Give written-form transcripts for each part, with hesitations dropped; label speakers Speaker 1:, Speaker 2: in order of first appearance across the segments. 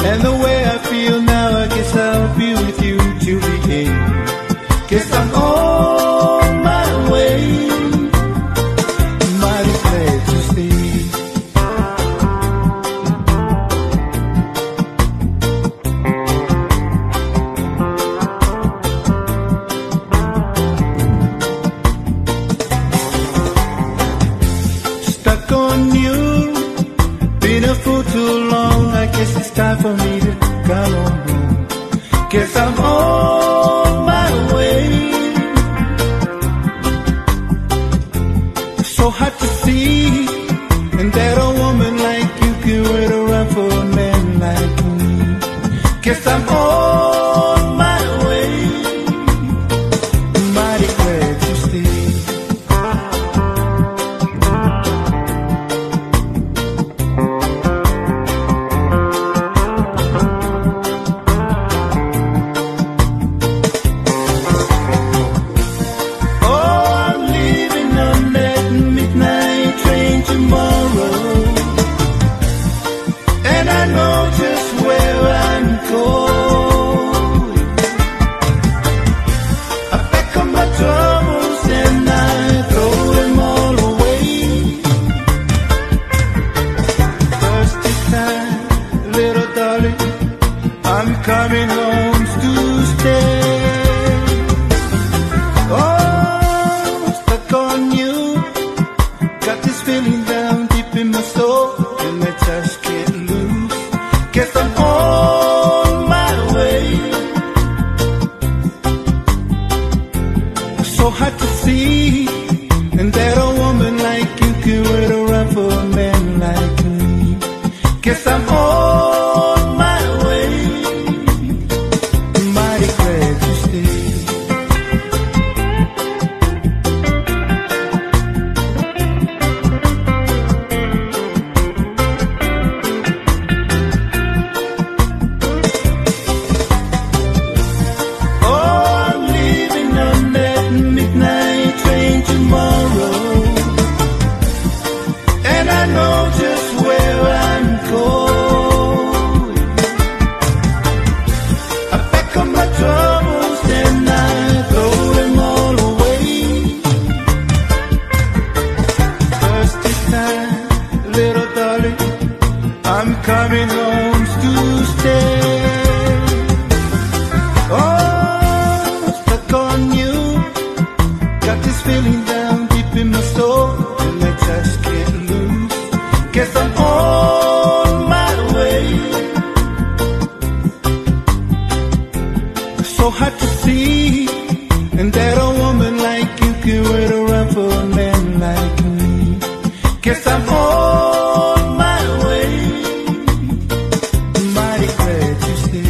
Speaker 1: And the way I feel now, I guess I'll be with you till the end. Guess I'm on my way, mighty glad to stay. Stuck on you, been a fool too long. I guess it's time for me to come on home. Guess I'm on my way. So hard to see, and that a woman like you can wait around for a man like me. Guess I'm on my way, mighty glad to stay. I'm coming home to stay. Oh, stuck on you. Got this feeling down deep in my soul, and I just can't lose. Guess I'm on my way. So hard to see, and that a woman like you can wait around for a man like me. Guess I'm on my way, mighty glad to stay. Oh, I'm leaving on that midnight train tomorrow, and I know just where I'm going. I pack up my troubles and I throw them all away. First this time, little darling, I'm coming home to stay. Oh, stuck on you. Got this feeling down deep in my soul, and I just can't lose. Guess I'm on my way. So hard to see, and that a woman like you can wait around for a man like me. Guess I'm on my way, mighty glad to stay.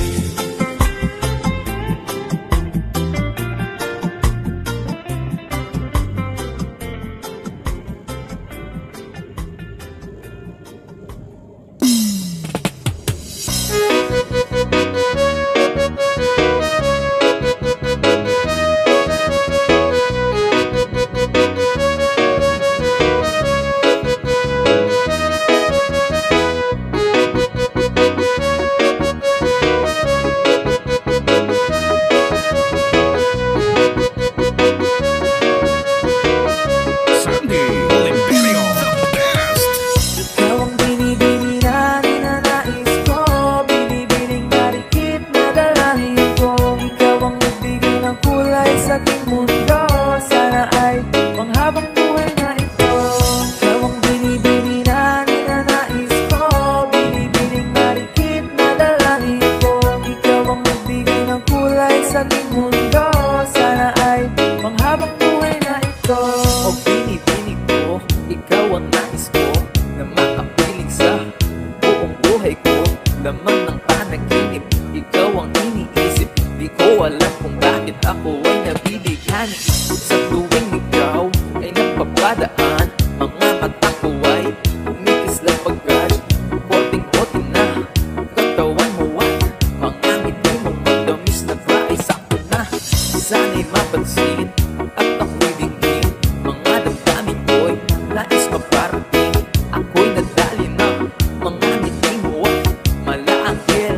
Speaker 2: Ako'y nadali ng mga ngiti mo at malaanghel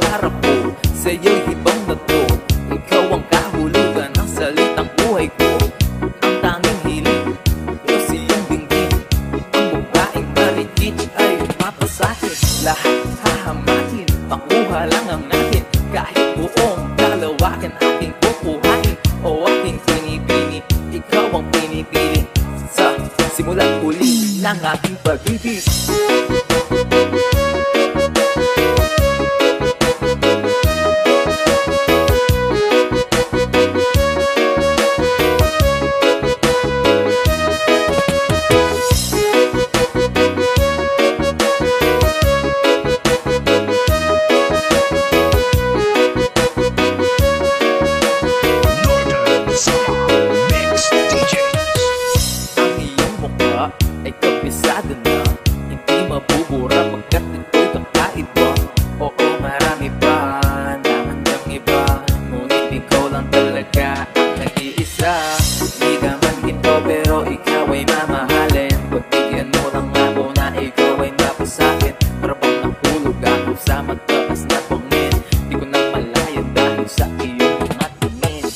Speaker 2: pangarap ko, sa'yo'y hibang na to. Ikaw ang kahulugan ng salitang buhay ko. Ang tanging hiling ko sa iyong dinggin. Ang babaeng maligid ay mapasakin. Lahat hahamakin, makuha lang ang natin. Kahit buong kalawakan aking kukuhain o aking pinipili, ikaw ang pinipili sa simula't huli ng aking pag-ibig. Ay kabisado na, hindi mabubura pagkat ito'y kakaiba. Oo, marami pa naman diyang iba, ngunit ikaw lang talaga ang nag-iisa. Di ka man ginto pero ikaw ay mamahalin. Pagbigyan mo lang ako na ikaw ay mapasakin. Para bang nahulog ako sa mataas na pangin. Di ko na malaya dahil sa iyong mga tingin.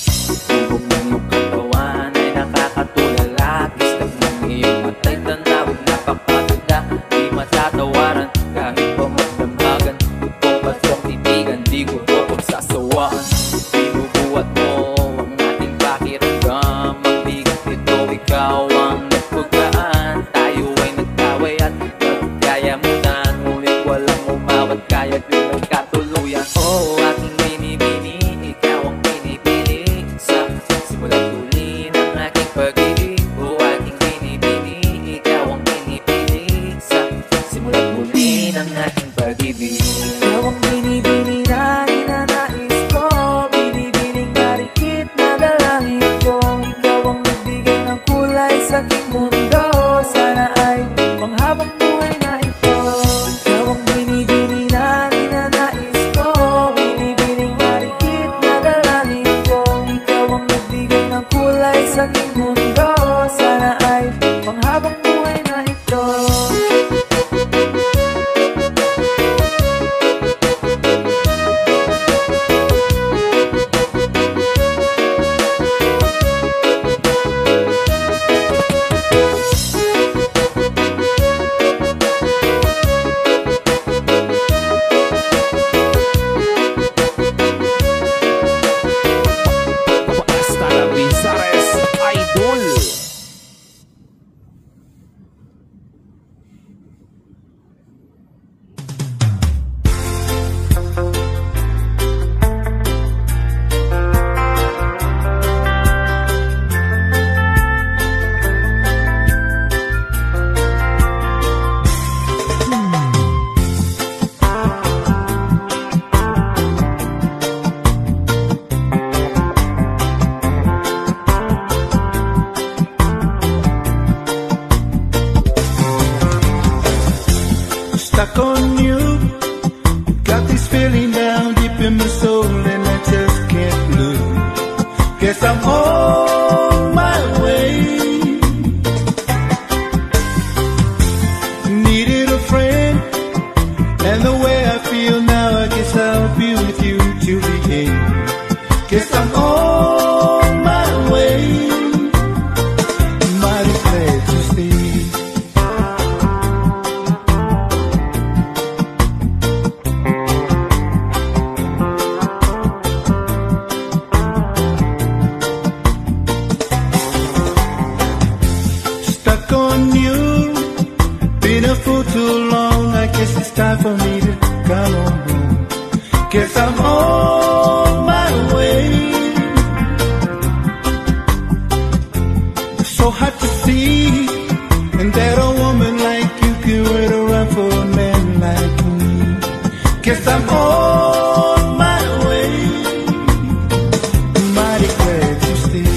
Speaker 2: Tubog ng iyong katawan ay nakakatulala. Kistak ng iyong matay tanawin, napakaganda, di matatawaran. Kahit pa magdamhagan, ito basong titigan, di ko ito pagsasawaan. Binubuhat mo ang ating pakiramdam. Ang bigat ito, ikaw ang nagpugaan. Tayo ay nagtaway at nagkaya mo na, ngunit walang umawat, kaya't yung nagkatuluyan. Oh, aking binibini, ikaw ang pinipili sa simula't huli ng aking pag-ibig. Oh, aking binibini, ikaw ang pinipili sa simula't huli ng aking pag-ibig. Ikaw ang binibini na ninanais ko, binibining marikit na dalangin ko. Ikaw ang nagbigay ng kulay sa aking mundo, sana ay panghabang buhay na ito. Ikaw ang binibini na ninanais ko, binibining marikit na dalangin ko. Ikaw ang nagbigay ng kulay sa aking mundo, sana ay panghabang buhay na ito.
Speaker 3: Hasta la Bizares Idol.
Speaker 1: Stuck on you, got this feeling down deep in my soul and I just can't lose. Guess I'm on my way. Needed a friend, and the way I feel now, I guess I'll be with you till the end. Guess I'm on my way. Mighty glad to stay. Stuck on you, been a fool too long. I guess it's time for me to come on home. Guess I'm on my way. So hard to see, and that a woman like you can wait around for a man like me. Guess I'm on my way. Mighty glad you stay.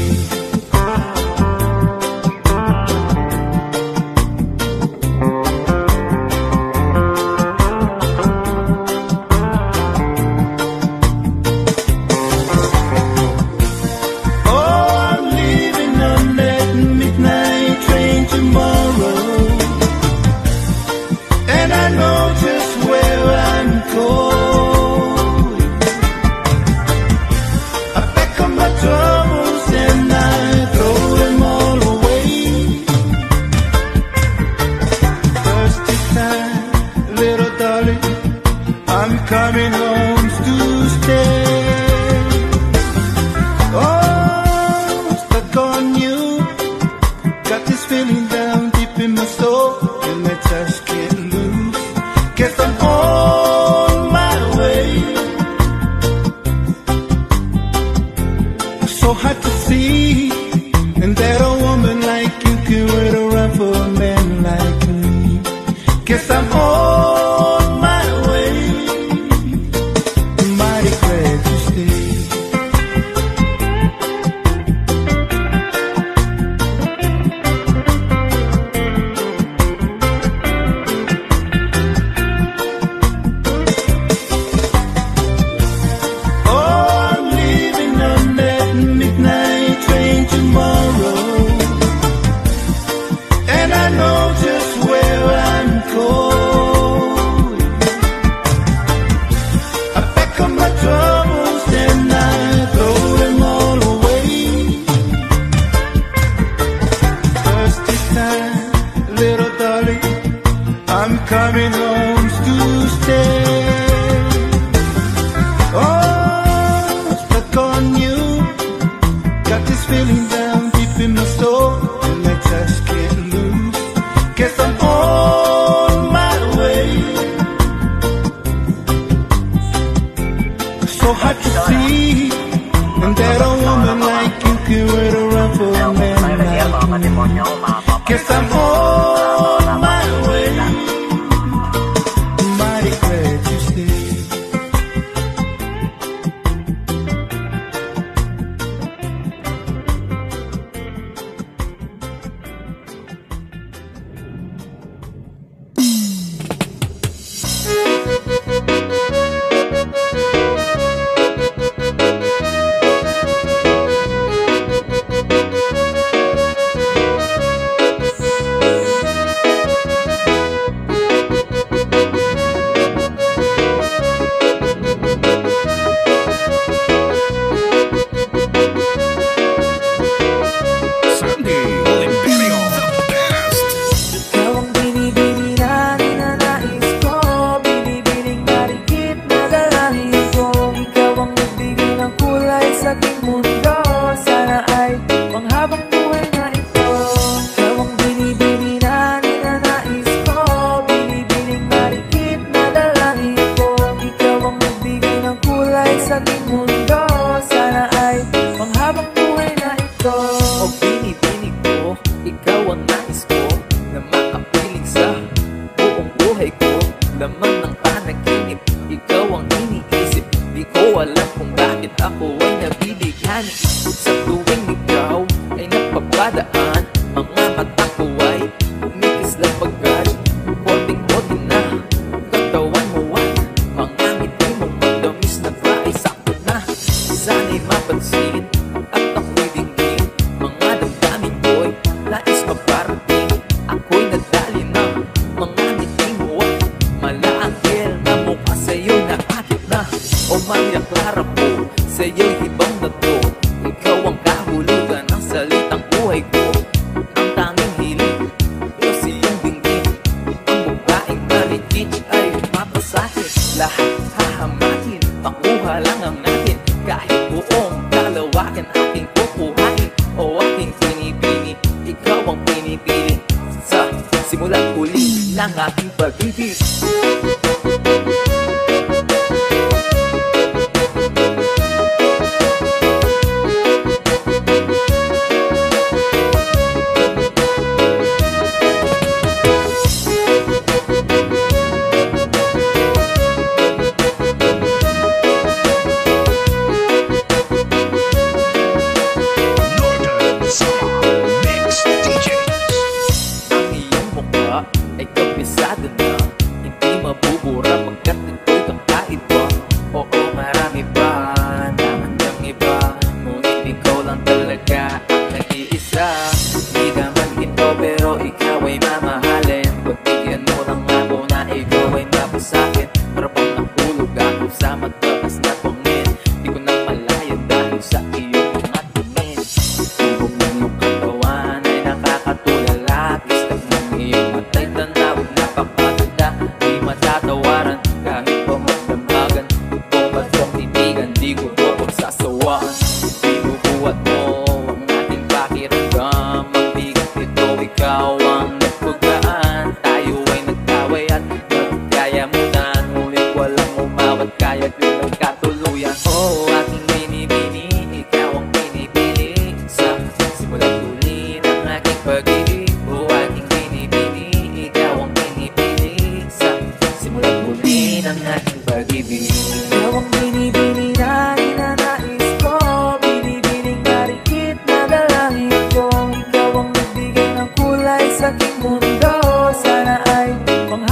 Speaker 1: my soul, and I just can't lose. Guess I'm on my way. So hard to see, and that a woman like you can wait around for a man like me. Guess I'm on my way. Mighty glad you stayed. Coming home to stay. Oh, stuck on you. Got this feeling down deep in my soul, and I just can't lose. Guess I'm on my way. So hard to see, and that a woman like you can wait around for a man like me. Guess I'm on my way. Mighty glad you stayed.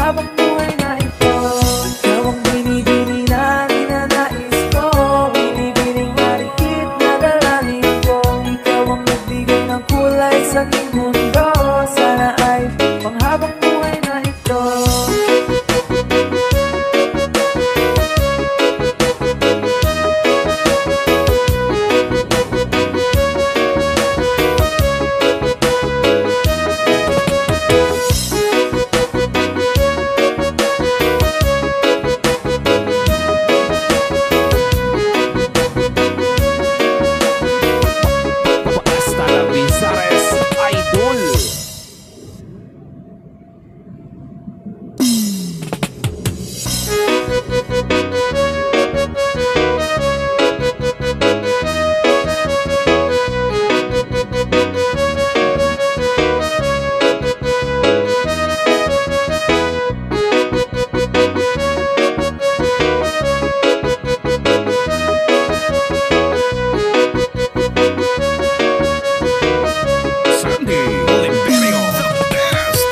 Speaker 2: panghabang buhay na ito. Ikaw ang binibini na ninanais ko, binibining marikit na dalangin ko. Ikaw ang nagbigay ng kulay sa aking mundo, sana ay panghabang buhay na ito.
Speaker 3: Hasta la Visares Idol. Sandy Oliverio, the best.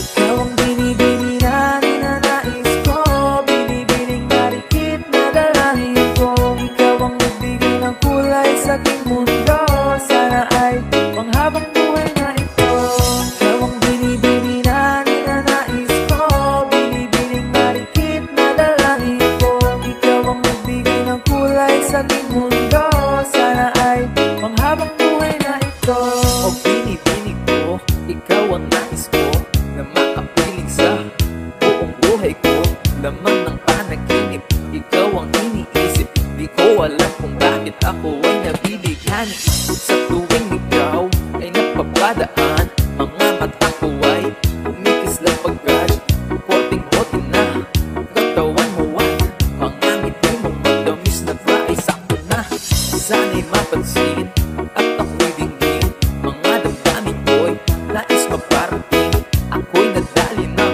Speaker 2: Ikaw ang binibini na ninanais ko, binibining marikit na dalangin ko. Ikaw ang nagbigay ng kulay sa aking mundo, sana ay panghabang buhay na ito. Ikaw ang binibini na ninanais ko, binibining marikit na dalangin ko. Ikaw ang nagbigay ng kulay sa aking mundo, sana ay panghabang buhay na ito. O binibining ko, ikaw ang nais ko, na makapiling sa buong buhay ko. Laman ng panaginip, ikaw ang iniisip. Di ko alam kung bakit ako ay nabibighani. Sa tuwing ikaw ay napapadaan, mga mata ko ay kumikislang pagkat korting-korting na katawan mo at mga ngiti mong madamis na ba ay sakto na. Sana'y mapansin at ako'y dinggin, mga damdamin ko'y nais maparating. Ako'y nadali na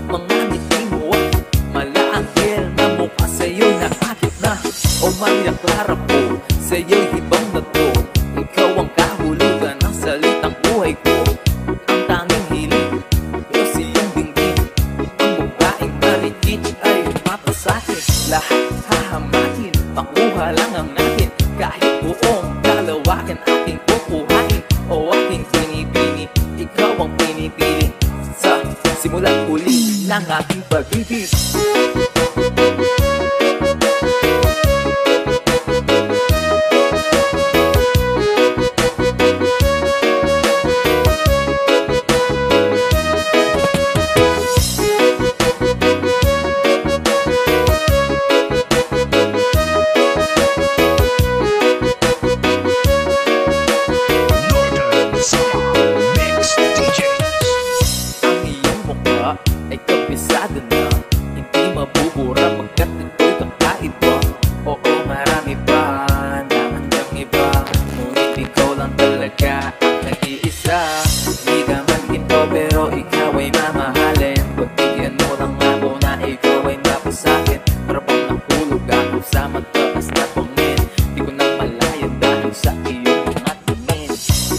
Speaker 2: mga ngiti mo at malaanghel na mukha sa'yo'y nakakit na. O Maria Clara po, sa'yo'y hibang na to. Ikaw ang kahulugan ng salitang buhay ko. Ang tanging hiling ko sa iyong dinggin. Ang babaeng marikit ay mapasakin. Lahat hahamakin, makuha lang ang natin. Kahit buong kalawakan aking kukuhain. O aking pinipili, ikaw ang pinipili. Sa simulat uli ng aking pag-ibig.
Speaker 3: Northern Summer Mix DJs.
Speaker 2: Ang iyong mukha ay kabisado na, hindi mabubura pagkat ito'y kakaiba. Oo, marami pa naman diyang iba, ngunit ikaw lang talaga ang nag-iisa. Di naman ito pero ikaw ay mamahalin. Pagbigyan mo lang ako na ikaw ay mapasakin. Para bang nahulog ako sa mataas na bangin. Di ko na malaya dahil sa iyong mga tingin.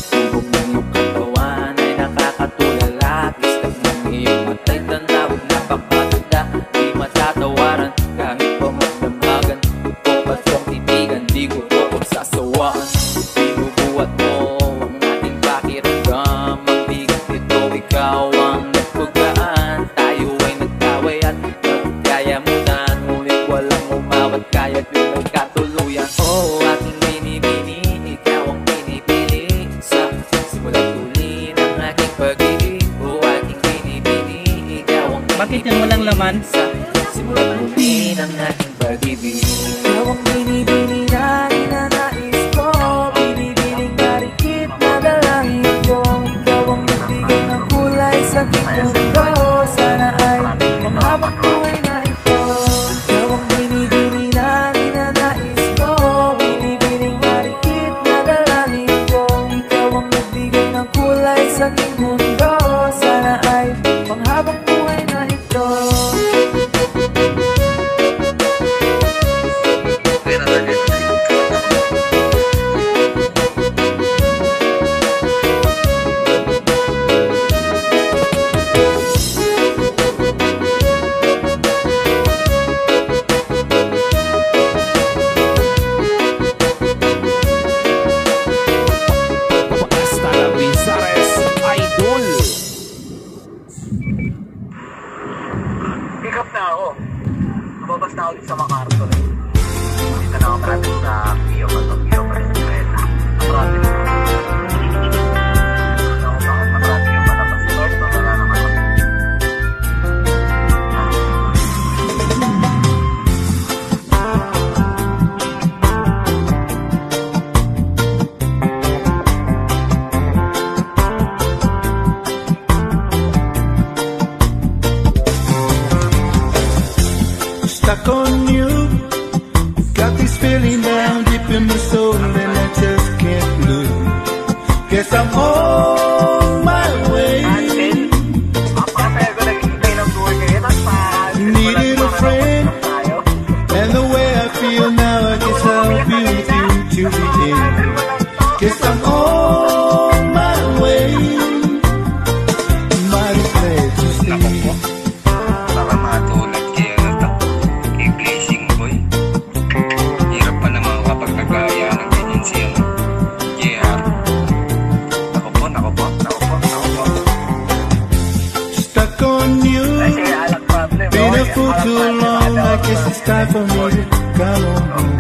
Speaker 2: Tubog ng iyong katawan ay nakakatulala. Kistak ng iyong matay tanawag napakaganda. Di matatawaran kahit pa magdamagan. Kung ba't kong titigan, di ko po pagsasawaan. Binubuhat mo ang ating pakiramdam. Ang bigat nito, ikaw ang nagpagaan. Tayo ay nagkaway at nagkayamutan. Ngunit walang umawat kaya't yung nagkatuluyan. Oh, aking binibini, ikaw ang pinipili. Sa simulat uli ng aking pag-ibig. Oh, aking binibini, ikaw ang pinipili.
Speaker 4: Bakit yan walang laman?
Speaker 2: Sa simulat uli ng aking pag-ibig. Ikaw ang binibini na ninanais ko, binibining marikit na dalangin ko. Ikaw ang nagbigay ng kulay sa aking mundo, sana ay panghabang buhay na ito. Ikaw ang binibini na ninanais ko, binibining marikit na dalangin ko. Ikaw ang nagbigay ng kulay sa aking mundo, sana ay panghabang buhay na ito.
Speaker 4: na ako. Lumabas na ako dito sa MacArthur. Dito na ako malapit sa Pio Presidenta. Marami na. Marami yung malabas sa Lord. Wala naman ako.
Speaker 1: Stuck on you, got this feeling down deep in my soul and I just can't lose. Guess I'm on my way. Needed a friend, and the way I feel now, I guess I'll be with you till the end. Guess I'm on my way. Mighty glad to see.
Speaker 5: Baka matulad kay ano to, kay Blazing Boy. Hirap pa naman kapag nagaya ng ganyan siya. Yeah. Ako po.
Speaker 1: Stuck on you, been a fool too long. I guess it's time for me to come on home.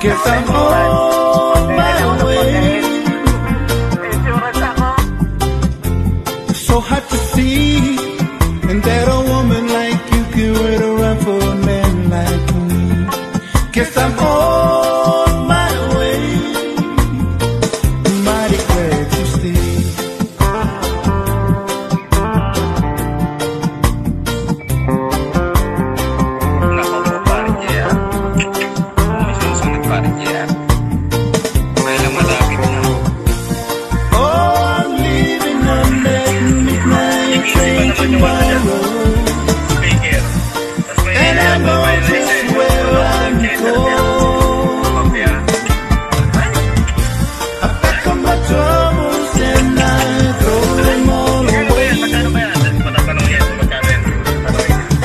Speaker 1: Guess I'm on my way. So hard to see, and that a woman like you can wait around for a man like me. Guess I'm on my way. Mighty glad to see.
Speaker 5: Nako po, parang yeah. May susunod parang yeah. May lang malapit na.
Speaker 1: Oh, I'm leaving on that midnight train tomorrow, and I know just where I'm going. I pack up my troubles and I throw them all away.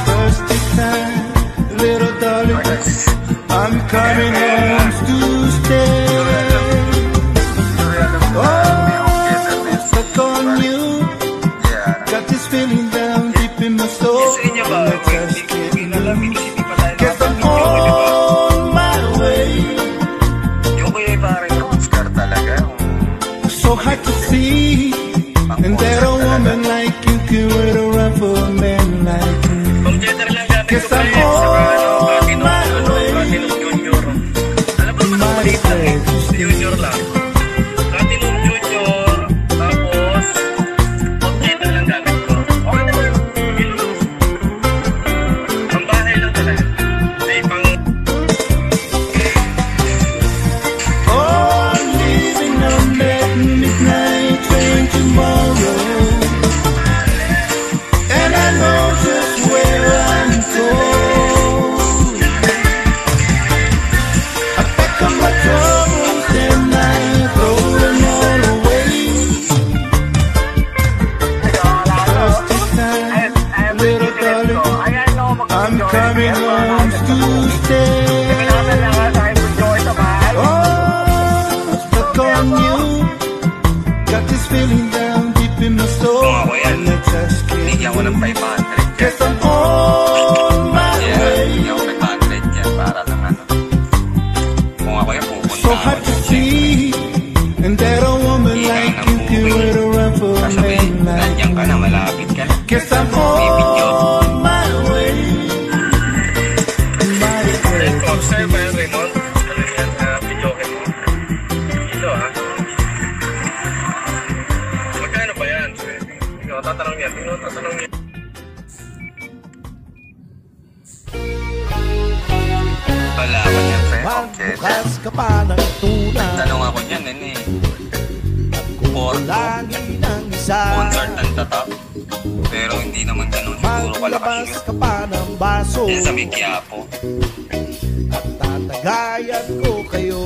Speaker 1: First this time, little darling, I'm coming home to stay. Oh, stuck on you, got this feeling down deep in my soul.
Speaker 5: Sa inyo ba?
Speaker 1: And I just
Speaker 5: Hindi
Speaker 1: can't
Speaker 5: na alam,
Speaker 1: lose.
Speaker 5: hindi pa tayo
Speaker 1: Guess I'm
Speaker 5: nakapag-video, di ba?
Speaker 1: on my way.
Speaker 5: Yung kuya parang Oscar talaga.
Speaker 1: So hard to see, and that a woman like you can wait around for a man like me.
Speaker 5: Computer lang gamit
Speaker 1: Guess
Speaker 5: ko
Speaker 1: I'm
Speaker 5: pa yun. Saka
Speaker 1: on my way.
Speaker 5: Platinum Junior. Alam mo naman ako
Speaker 1: Mighty
Speaker 5: maliit lang eh.
Speaker 1: glad to see.
Speaker 5: Junior lang. Platinum Junior. Tapos, computer lang gamit ko. Okay naman. Ang bahay lang talaga. May pang...
Speaker 1: Oh, I'm leaving on that midnight train tomorrow, and I know just where I'm going. I pack up my troubles and I throw them all away. First this time, little darling, I'm coming home to stay. Oh, stuck on you, got this feeling down deep in my soul,
Speaker 5: Kung ako yan,
Speaker 1: and I just
Speaker 5: binigyan ko ng
Speaker 1: can't lose.
Speaker 5: 500.
Speaker 1: Guess I'm on my
Speaker 5: Yeah,
Speaker 1: way.
Speaker 5: binigyan ko 500 yan para lang ano. Kung ako yan, pupunta
Speaker 1: So
Speaker 5: ako
Speaker 1: hard to
Speaker 5: dyan,
Speaker 1: see, and that a woman like you can wait around for a
Speaker 5: Kasabi,
Speaker 1: man like
Speaker 5: nandiyan ka na,
Speaker 1: me.
Speaker 5: malapit ka na.
Speaker 1: Guess I'm
Speaker 5: Bibidyo.
Speaker 1: on my way. Mighty glad to
Speaker 5: Sir,
Speaker 1: see.
Speaker 5: ba yung Raymond? Ano yan, videoke mo? Ito ha? Magkano ba yan? Ikaw, tatanong yan. Tatanong yan. Wala ako niyan, pre. Okay.
Speaker 6: Magbukas ka pa ng tunay.
Speaker 5: Tanong ako niyan, eh. Porto.
Speaker 6: Lagi ng isa.
Speaker 5: Concert ang tatak. Pero hindi naman ganun siguro
Speaker 6: Maglabas
Speaker 5: kalakas
Speaker 6: ka pa ng baso.
Speaker 5: yun. Yan sa Miquiapo.
Speaker 6: At tatagayan ko kayo.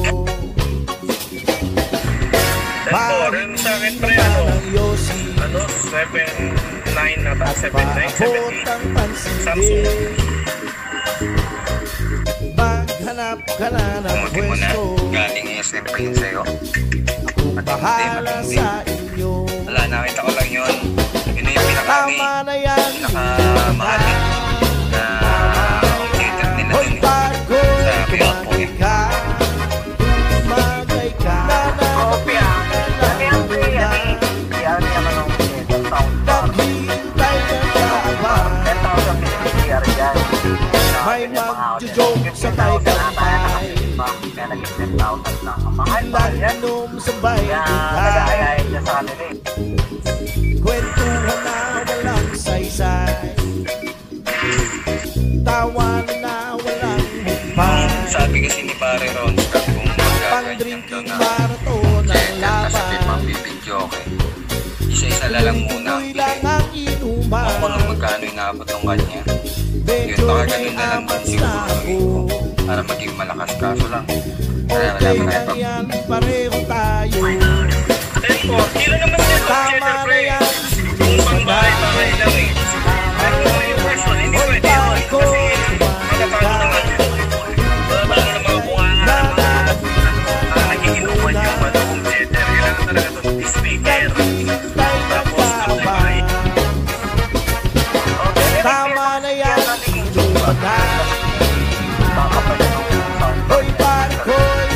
Speaker 5: Ren sa akin, pre, ano?
Speaker 6: Ng Yossi.
Speaker 5: Ano? 7.9 na ba? 7.9,
Speaker 6: Paabot
Speaker 5: 7.8.
Speaker 6: ang pansin
Speaker 5: Samsung.
Speaker 6: din. Maghanap ka na ng
Speaker 5: Pumuti mo na.
Speaker 6: pwesto.
Speaker 5: Galing SM pa yun sa'yo.
Speaker 6: Bahala sa inyo.
Speaker 5: Wala, nakita ko lang yun. Yun na yung pinaka-ano
Speaker 6: Tama na yan.
Speaker 5: pinakamahal na
Speaker 6: May magjo-joke sa may kampay.
Speaker 4: Kaya naging 10,000 lang. Ang mahal yan.
Speaker 6: Inom sabay
Speaker 4: Kaya
Speaker 6: bigay.
Speaker 4: nag-aayain niya sa kanila eh.
Speaker 6: Kwentuhan na walang saysay. Tawan na walang humpay.
Speaker 5: Sabi kasi ni Pare Ronsta kung magaganyan daw
Speaker 6: Pang-drinking
Speaker 5: na
Speaker 6: marathon ang
Speaker 5: check at sa
Speaker 6: laban.
Speaker 5: magbibidyo okay. Isa-isa na lang muna ang
Speaker 6: Tuloy lang
Speaker 5: bigay.
Speaker 6: ang inuman.
Speaker 5: Kung kung magkano inabot ng kanya. Yun,
Speaker 6: Medyo
Speaker 5: baka
Speaker 6: may
Speaker 5: ganun na lang
Speaker 6: amas
Speaker 5: din
Speaker 6: na
Speaker 5: siguro
Speaker 6: ako.
Speaker 5: para maging malakas kaso lang. Kaya wala
Speaker 6: Okay
Speaker 5: pa
Speaker 6: lang
Speaker 5: tayo
Speaker 6: yan, pareho tayo.
Speaker 5: Kilo naman din
Speaker 6: Tama na yan,
Speaker 5: Kung pang bahay-bahay lang eh. Pero kung yung person, hindi
Speaker 6: Hoy,
Speaker 5: pwede yun.
Speaker 6: bago
Speaker 5: Kasi magkano naman. Paano naman kung ang nagiginuman yung madong cheddar. Kailangan talaga ito speaker.
Speaker 6: naghihintay na babae. Tama na yan, inuman na. Hoy, pare ko'y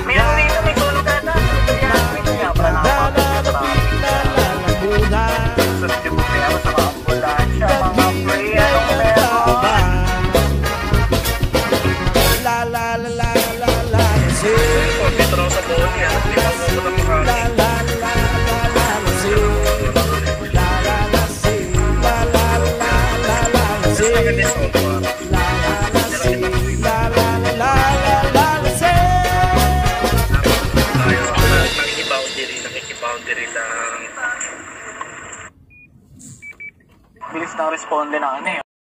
Speaker 4: Meron
Speaker 6: tumatigas.
Speaker 4: dito may solo data.
Speaker 6: Nananapit na lalamunan.
Speaker 4: Sunod yung problema sa mga ambulansya, mga free,
Speaker 6: Naghihintay
Speaker 4: anong
Speaker 6: na
Speaker 4: meron.
Speaker 6: babae. La la la la la la say.
Speaker 5: Petro sa buwan niya. Hindi mo mo na
Speaker 6: La la la la la la say. La la la say. La la la la la say. La la la say. La la la la la say.
Speaker 5: Nakikiboundary lang.
Speaker 4: Bilis na responde na ano eh.